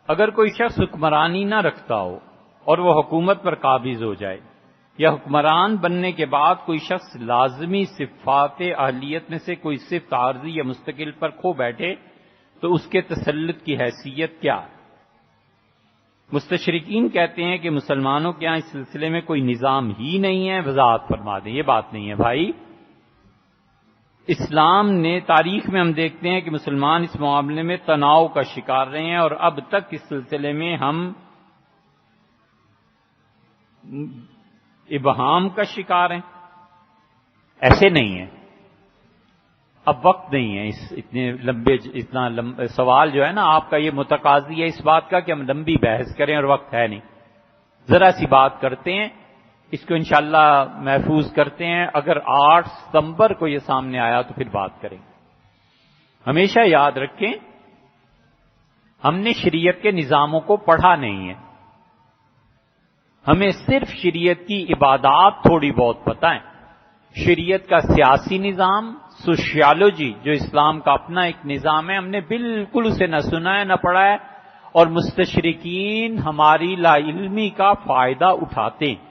اگر کوئی شخص حکمرانی نہ رکھتا ہو اور وہ حکومت پر قابض ہو جائے، یا حکمران بننے کے بعد کوئی شخص لازمی صفات اہلیت میں سے کوئی صفت عارضی یا مستقل پر کھو بیٹھے، تو اس کے تسلط کی حیثیت کیا ہے؟ مستشرقین کہتے ہیں کہ مسلمانوں کے ہاں اس سلسلے میں کوئی نظام ہی نہیں ہے، وضاحت فرما دیں۔ یہ بات نہیں ہے بھائی، اسلام نے تاریخ میں ہم دیکھتے ہیں کہ مسلمان اس معاملے میں تناؤ کا شکار رہے ہیں، اور اب تک اس سلسلے میں ہم ابہام کا شکار ہیں۔ ایسے نہیں ہے، اب وقت نہیں ہے اتنا لمبے سوال جو ہے نا آپ کا یہ متقاضی ہے اس بات کا کہ ہم لمبی بحث کریں، اور وقت ہے نہیں۔ ذرا سی بات کرتے ہیں، اس کو انشاءاللہ محفوظ کرتے ہیں، اگر 8 ستمبر کو یہ سامنے آیا تو پھر بات کریں گے۔ ہمیشہ یاد رکھیں، ہم نے شریعت کے نظاموں کو پڑھا نہیں ہے، ہمیں صرف شریعت کی عبادات تھوڑی بہت پتہ ہیں۔ شریعت کا سیاسی نظام، سوشیالوجی جو اسلام کا اپنا ایک نظام ہے، ہم نے بالکل اسے نہ سنا ہے نہ پڑھا ہے، اور مستشرقین ہماری لا علمی کا فائدہ اٹھاتے ہیں۔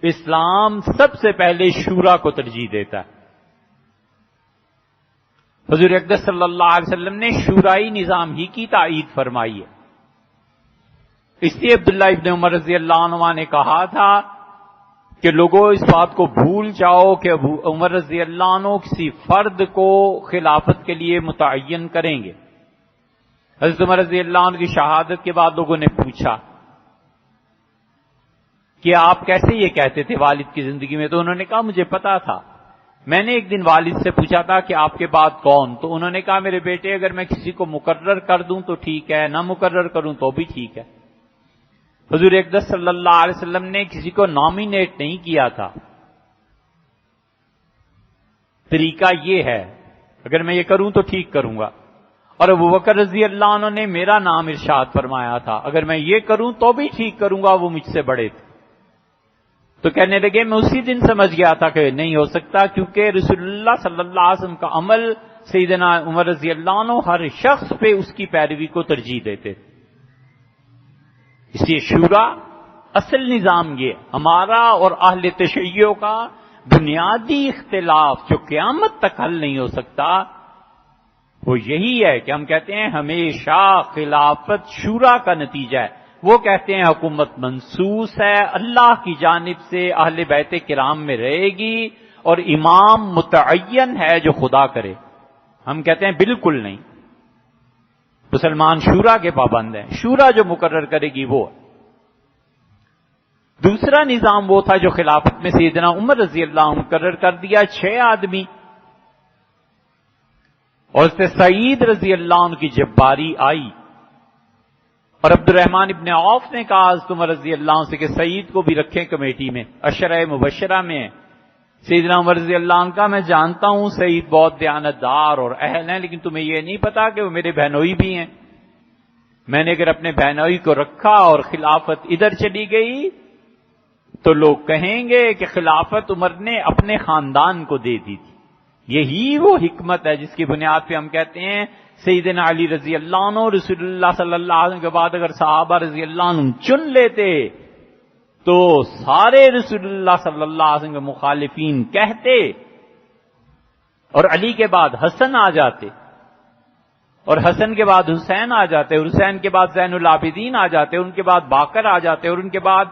اسلام سب سے پہلے شورا کو ترجیح دیتا ہے۔ حضور اقدس صلی اللہ علیہ وسلم نے شورائی نظام ہی کی تائید فرمائی ہے۔ اس لیے عبداللہ ابن عمر رضی اللہ عنہ نے کہا تھا کہ لوگوں اس بات کو بھول جاؤ کہ عمر رضی اللہ عنہ کسی فرد کو خلافت کے لیے متعین کریں گے۔ حضرت عمر رضی اللہ عنہ کی شہادت کے بعد لوگوں نے پوچھا کہ آپ کیسے یہ کہتے تھے والد کی زندگی میں؟ تو انہوں نے کہا مجھے پتا تھا، میں نے ایک دن والد سے پوچھا تھا کہ آپ کے بعد کون؟ تو انہوں نے کہا میرے بیٹے اگر میں کسی کو مقرر کر دوں تو ٹھیک ہے، نہ مقرر کروں تو بھی ٹھیک ہے۔ حضور اقدس صلی اللہ علیہ وسلم نے کسی کو نامینیٹ نہیں کیا تھا۔ طریقہ یہ ہے، اگر میں یہ کروں تو ٹھیک کروں گا، اور ابوبکر رضی اللہ عنہ نے میرا نام ارشاد فرمایا تھا، اگر میں یہ کروں تو بھی ٹھیک کروں گا، وہ مجھ سے بڑے تھے۔ تو کہنے لگے میں اسی دن سمجھ گیا تھا کہ نہیں ہو سکتا، کیونکہ رسول اللہ صلی اللہ علیہ وسلم کا عمل سیدنا عمر رضی اللہ عنہ ہر شخص پہ اس کی پیروی کو ترجیح دیتے تھے۔ اس لیے شورا اصل نظام یہ ہمارا اور اہل تشیع کا بنیادی اختلاف جو قیامت تک حل نہیں ہو سکتا، وہ یہی ہے کہ ہم کہتے ہیں ہمیشہ خلافت شورا کا نتیجہ ہے۔ وہ کہتے ہیں حکومت منصوص ہے، اللہ کی جانب سے اہل بیت کرام میں رہے گی، اور امام متعین ہے جو خدا کرے۔ ہم کہتے ہیں بالکل نہیں، مسلمان شورا کے پابند ہیں، شورا جو مقرر کرے گی وہ۔ دوسرا نظام وہ تھا جو خلافت میں سیدنا عمر رضی اللہ عنہ مقرر کر دیا، 6 آدمی، اور اس سے سعید رضی اللہ عنہ کی جب باری آئی اور عبد الرحمن ابن عوف نے کہا حضرت عمر رضی اللہ عنہ سے کہ سعید کو بھی رکھیں کمیٹی میں، عشرہ مبشرہ میں۔ سیدنا عمر رضی اللہ عنہ کا میں جانتا ہوں سعید بہت دیانتدار اور اہل ہیں، لیکن تمہیں یہ نہیں پتا کہ وہ میرے بہنوئی بھی ہیں۔ میں نے اگر اپنے بہنوئی کو رکھا اور خلافت ادھر چلی گئی تو لوگ کہیں گے کہ خلافت عمر نے اپنے خاندان کو دے دی تھی۔ یہی وہ حکمت ہے جس کی بنیاد پہ ہم کہتے ہیں سیدنا علی رضی اللہ عنہ رسول اللہ صلی اللہ علیہ وسلم کے بعد اگر صحابہ رضی اللہ عنہ چن لیتے تو سارے رسول اللہ صلی اللہ علیہ وسلم کے مخالفین کہتے، اور علی کے بعد حسن آ جاتے، اور حسن کے بعد حسین آ جاتے، اور حسین کے بعد زین العابدین آ جاتے، ان کے بعد باقر آ جاتے، اور ان کے بعد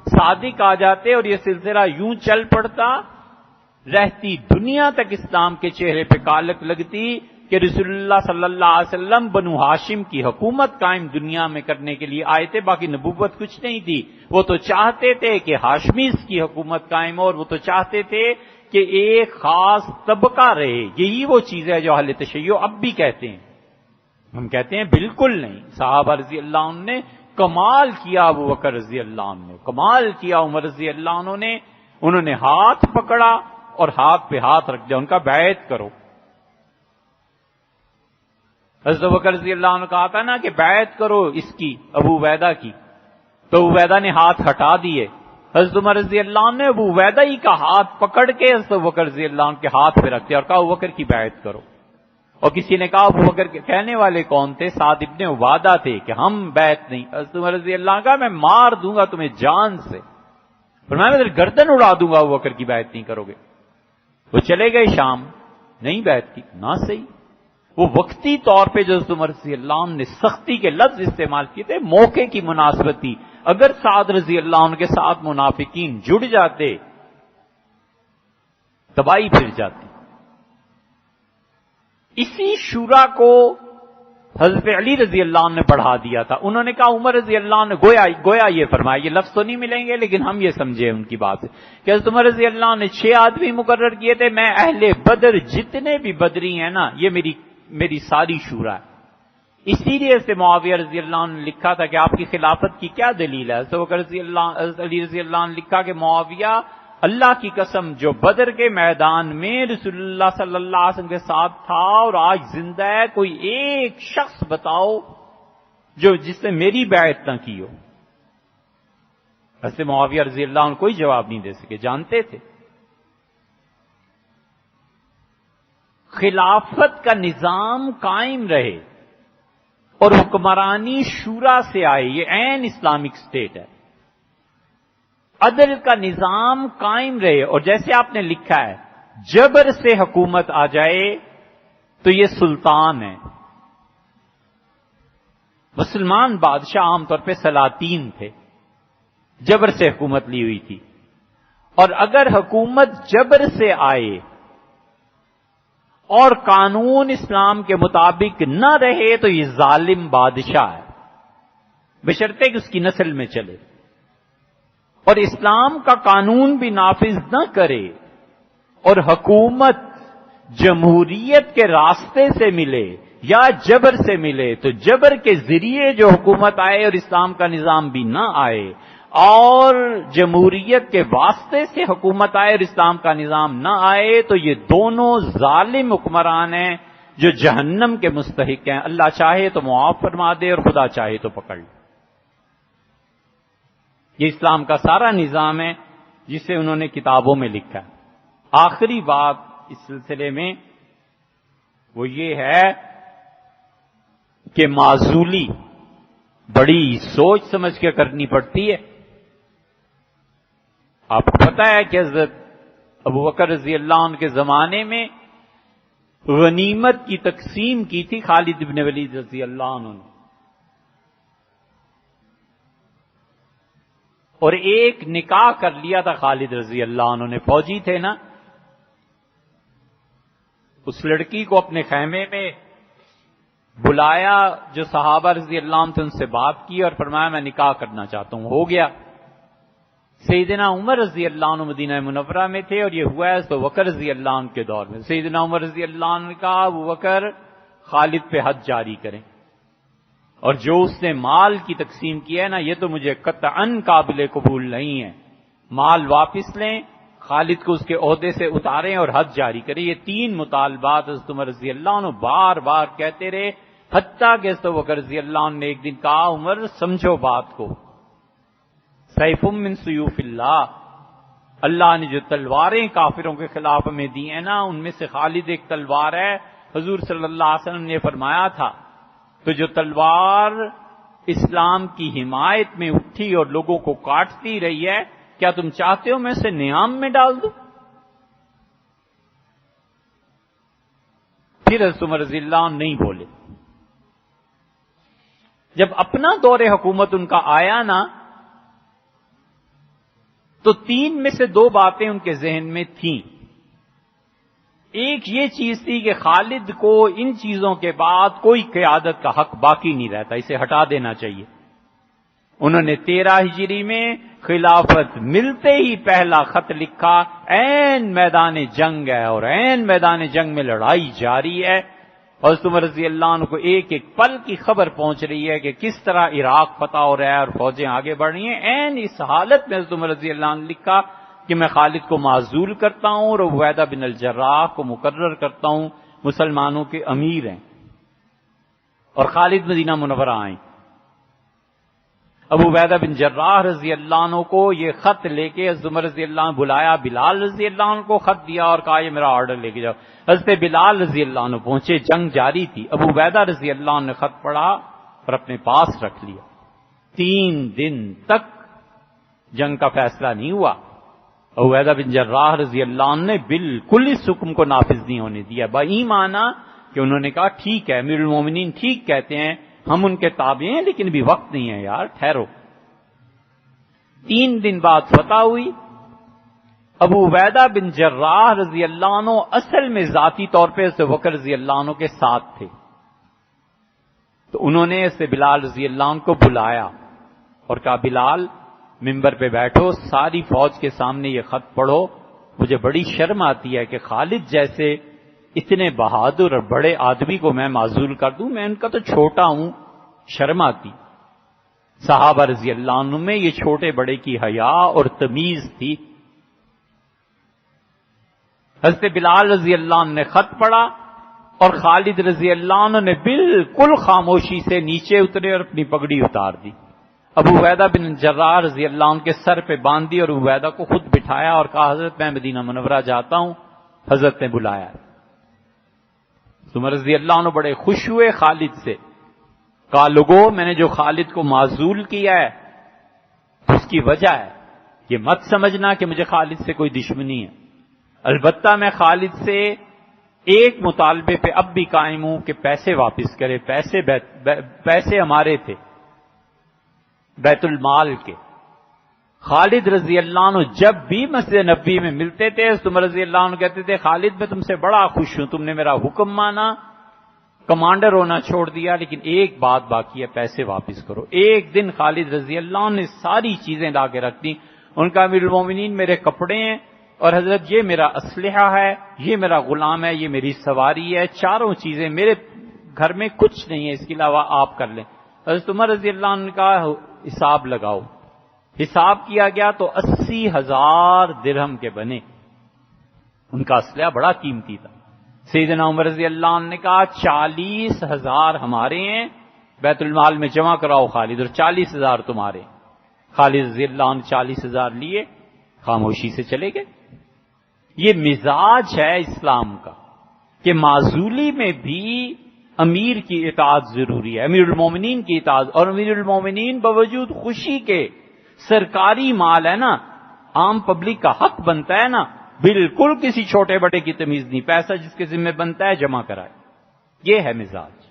صادق آ جاتے، اور یہ سلسلہ یوں چل پڑتا، رہتی دنیا تک اسلام کے چہرے پہ کالک لگتی کہ رسول اللہ صلی اللہ علیہ وسلم بنو ہاشم کی حکومت قائم دنیا میں کرنے کے لیے آئے تھے، باقی نبوت کچھ نہیں تھی۔ وہ تو چاہتے تھے کہ ہاشمیز کی حکومت قائم ہو، اور وہ تو چاہتے تھے کہ ایک خاص طبقہ رہے۔ یہی وہ چیز ہے جو اہل تشیع اب بھی کہتے ہیں۔ ہم کہتے ہیں بالکل نہیں، صحابہ رضی اللہ عنہ نے کمال کیا، ابوبکر رضی اللہ عنہ نے کمال کیا، عمر رضی اللہ عنہ نے، انہوں نے ہاتھ پکڑا اور ہاتھ پہ ہاتھ رکھ دیا، ان کا بیعت کرو۔ حضرت ابوبکر رضی اللہ عنہ کہا تھا نا کہ بیعت کرو اس کی، ابو عبیدہ کی، تو ابو عبیدہ نے ہاتھ ہٹا دیے۔ حضرت عمر رضی اللہ عنہ نے ابو عبیدہ ہی کا ہاتھ پکڑ کے حضرت ابوبکر رضی اللہ عنہ کے ہاتھ پہ رکھ دیا اور کہا ابوبکر کی بیعت کرو۔ اور کسی نے کہا ابو بکر کے کہنے والے کون تھے؟ سعد ابن عبادہ تھے کہ ہم بیعت نہیں. حضرت عمر رضی اللہ عنہ کہا میں مار دوں گا تمہیں جان سے، فرمایا میں گردن اڑا دوں گا ابو بکر کی بیعت نہیں کرو گے. وہ چلے گئے شام، نہیں بیعت کی. نہ صحیح، وہ وقتی طور پہ جو حضرت عمر رضی اللہ عنہ نے سختی کے لفظ استعمال کیے تھے، موقع کی مناسبت تھی. اگر سعد رضی اللہ عنہ کے ساتھ منافقین جڑ جاتے تباہی پھر جاتی. اسی شورا کو حضرت علی رضی اللہ عنہ نے بڑھا دیا تھا. انہوں نے کہا عمر رضی اللہ عنہ نے گویا یہ فرمایا، یہ لفظ تو نہیں ملیں گے لیکن ہم یہ سمجھے ان کی بات سے کہ حضرت عمر رضی اللہ عنہ نے 6 آدمی مقرر کیے تھے. میں اہل بدر جتنے بھی بدری ہیں نا، یہ میری ساری شورا ہے. اسی لیے سے معاویہ رضی اللہ عنہ نے لکھا تھا کہ آپ کی خلافت کی کیا دلیل ہے؟ حضرت علی رضی اللہ عنہ نے لکھا کہ معاویہ اللہ کی قسم جو بدر کے میدان میں رسول اللہ صلی اللہ علیہ وسلم کے ساتھ تھا اور آج زندہ ہے، کوئی ایک شخص بتاؤ جس نے میری بیعت نہ کی ہو. ایسے معاویہ رضی اللہ عنہ کوئی جواب نہیں دے سکے، جانتے تھے خلافت کا نظام قائم رہے اور حکمرانی شورا سے آئے. یہ عین اسلامک اسٹیٹ ہے. عدل کا نظام قائم رہے، اور جیسے آپ نے لکھا ہے جبر سے حکومت آ جائے تو یہ سلطان ہے. مسلمان بادشاہ عام طور پہ سلاطین تھے، جبر سے حکومت لی ہوئی تھی. اور اگر حکومت جبر سے آئے اور قانون اسلام کے مطابق نہ رہے تو یہ ظالم بادشاہ ہے، بشرطے کہ اس کی نسل میں چلے اور اسلام کا قانون بھی نافذ نہ کرے اور حکومت جمہوریت کے راستے سے ملے یا جبر سے ملے، تو جبر کے ذریعے جو حکومت آئے اور اسلام کا نظام بھی نہ آئے، اور جمہوریت کے واسطے سے حکومت آئے اور اسلام کا نظام نہ آئے، تو یہ دونوں ظالم حکمران ہیں جو جہنم کے مستحق ہیں. اللہ چاہے تو معاف فرما دے اور خدا چاہے تو پکڑ لے. یہ اسلام کا سارا نظام ہے جسے انہوں نے کتابوں میں لکھا ہے. آخری بات اس سلسلے میں وہ یہ ہے کہ معزولی بڑی سوچ سمجھ کے کرنی پڑتی ہے. آپ کو پتا ہے کہ حضرت ابو بکر رضی اللہ عنہ کے زمانے میں غنیمت کی تقسیم کی تھی خالد بن ولید رضی اللہ عنہ نے، اور ایک نکاح کر لیا تھا خالد رضی اللہ عنہ نے. فوجی تھے نا، اس لڑکی کو اپنے خیمے میں بلایا جو صحابہ رضی اللہ عنہ تھے، ان سے بات کی اور فرمایا میں نکاح کرنا چاہتا ہوں. ہو گیا. سیدنا عمر رضی اللہ عنہ مدینہ منورہ میں تھے اور یہ ہوا ہے تو بکر رضی اللہ عنہ کے دور میں. سیدنا عمر رضی اللہ عنہ نے کہا ابو بکر خالد پہ حد جاری کریں، اور جو اس نے مال کی تقسیم کی ہے نا، یہ تو مجھے قطعاً قابل قبول نہیں ہے. مال واپس لیں، خالد کو اس کے عہدے سے اتاریں اور حد جاری کریں. یہ 3 مطالبات حضرت عمر رضی اللہ عنہ بار بار کہتے رہے، حتیٰ کہ حضرت بکر رضی اللہ عنہ نے ایک دن کہا عمر سمجھو بات کو، سیف من سیوف اللہ، اللہ نے جو تلواریں کافروں کے خلاف ہمیں دی ہیں نا، ان میں سے خالد ایک تلوار ہے. حضور صلی اللہ علیہ وسلم نے فرمایا تھا تو جو تلوار اسلام کی حمایت میں اٹھی اور لوگوں کو کاٹتی رہی ہے، کیا تم چاہتے ہو میں اسے نیام میں ڈال دوں؟ پھر حضرت عمر رضی اللہ عنہ نہیں بولے. جب اپنا دور حکومت ان کا آیا نا، تو 3 میں سے 2 باتیں ان کے ذہن میں تھیں. ایک یہ چیز تھی کہ خالد کو ان چیزوں کے بعد کوئی قیادت کا حق باقی نہیں رہتا، اسے ہٹا دینا چاہیے. انہوں نے 13 ہجری میں خلافت ملتے ہی پہلا خط لکھا. عین میدان جنگ ہے اور عین میدان جنگ میں لڑائی جاری ہے، اور حضرت عمر رضی اللہ عنہ کو ایک ایک پل کی خبر پہنچ رہی ہے کہ کس طرح عراق فتح ہو رہا ہے اور فوجیں آگے بڑھ رہی ہیں. عین اس حالت میں حضرت عمر رضی اللہ عنہ نے لکھا کہ میں خالد کو معزول کرتا ہوں اور عبیدہ بن الجراح کو مقرر کرتا ہوں، مسلمانوں کے امیر ہیں، اور خالد مدینہ منورہ آئیں. ابو عبیدہ بن جراح رضی اللہ عنہ کو یہ خط لے کے حضرت عمر رضی اللہ عنہ بلایا، بلال رضی اللہ عنہ کو خط دیا اور کہا یہ میرا آرڈر لے کے جاؤ۔ حضرت بلال رضی اللہ عنہ پہنچے، جنگ جاری تھی، ابو عبیدہ رضی اللہ عنہ نے خط پڑھا اور اپنے پاس رکھ لیا۔ 3 دن تک جنگ کا فیصلہ نہیں ہوا۔ ابو عبیدہ بن جراح رضی اللہ عنہ نے بالکل اس حکم کو نافذ نہیں ہونے دیا، بئی مانا کہ انہوں نے کہا ٹھیک ہے، امیر المومنین ٹھیک کہتے ہیں، ہم ان کے تابع ہیں، لیکن ابھی وقت نہیں ہے یار، ٹھہرو۔ 3 دن بعد فتح ہوئی۔ ابو عبیدہ بن جراح رضی اللہ عنہ اصل میں ذاتی طور پہ حضرت بکر رضی اللہ عنہ کے ساتھ تھے، تو انہوں نے اسے بلال رضی اللہ عنہ کو بلایا اور کہا بلال ممبر پہ بیٹھو، ساری فوج کے سامنے یہ خط پڑھو، مجھے بڑی شرم آتی ہے کہ خالد جیسے اتنے بہادر اور بڑے آدمی کو میں معزول کر دوں، میں ان کا تو چھوٹا ہوں، شرم آتی۔ صحابہ رضی اللہ عنہ میں یہ چھوٹے بڑے کی حیا اور تمیز تھی۔ حضرت بلال رضی اللہ عنہ نے خط پڑھا اور خالد رضی اللہ عنہ نے بالکل خاموشی سے نیچے اترے اور اپنی پگڑی اتار دی، ابو عبیدہ بن جراح رضی اللہ عنہ کے سر پہ باندھ دی اور ابو عبیدہ کو خود بٹھایا اور کہا حضرت میں مدینہ منورہ جاتا ہوں، حضرت نے بلایا۔ عمر رضی اللہ عنہ بڑے خوش ہوئے خالد سے، کہا لوگوں میں نے جو خالد کو معزول کیا ہے اس کی وجہ ہے، یہ مت سمجھنا کہ مجھے خالد سے کوئی دشمنی ہے، البتہ میں خالد سے ایک مطالبے پہ اب بھی قائم ہوں کہ پیسے واپس کرے، پیسے ہمارے تھے بیت المال کے۔ خالد رضی اللہ عنہ جب بھی مسجد نبوی میں ملتے تھے عمر رضی اللہ عنہ کہتے تھے خالد میں تم سے بڑا خوش ہوں، تم نے میرا حکم مانا، کمانڈر ہونا چھوڑ دیا، لیکن ایک بات باقی ہے، پیسے واپس کرو۔ ایک دن خالد رضی اللہ عنہ نے ساری چیزیں لا کے رکھ دی، ان کا امیر المومنین میرے کپڑے ہیں اور حضرت یہ میرا اسلحہ ہے، یہ میرا غلام ہے، یہ میری سواری ہے، چاروں چیزیں میرے گھر میں کچھ نہیں ہے، اس کے علاوہ آپ کر لیں۔ حضرت عمر رضی اللہ عنہ کا حساب لگاؤ، حساب کیا گیا تو 80,000 درہم کے بنے، ان کا اسلحہ بڑا قیمتی تھا۔ سیدنا عمر رضی اللہ عنہ نے کہا 40,000 ہمارے ہیں، بیت المال میں جمع کراؤ خالد، اور 40,000 تمہارے۔ خالد رضی اللہ عنہ 40,000 لیے، خاموشی سے چلے گئے۔ یہ مزاج ہے اسلام کا کہ معزولی میں بھی امیر کی اطاعت ضروری ہے، امیر المومنین کی اطاعت، اور امیر المومنین باوجود خوشی کے سرکاری مال ہے نا، عام پبلک کا حق بنتا ہے نا، بالکل کسی چھوٹے بڑے کی تمیز نہیں، پیسہ جس کے ذمہ بنتا ہے جمع کرائے، یہ ہے مزاج۔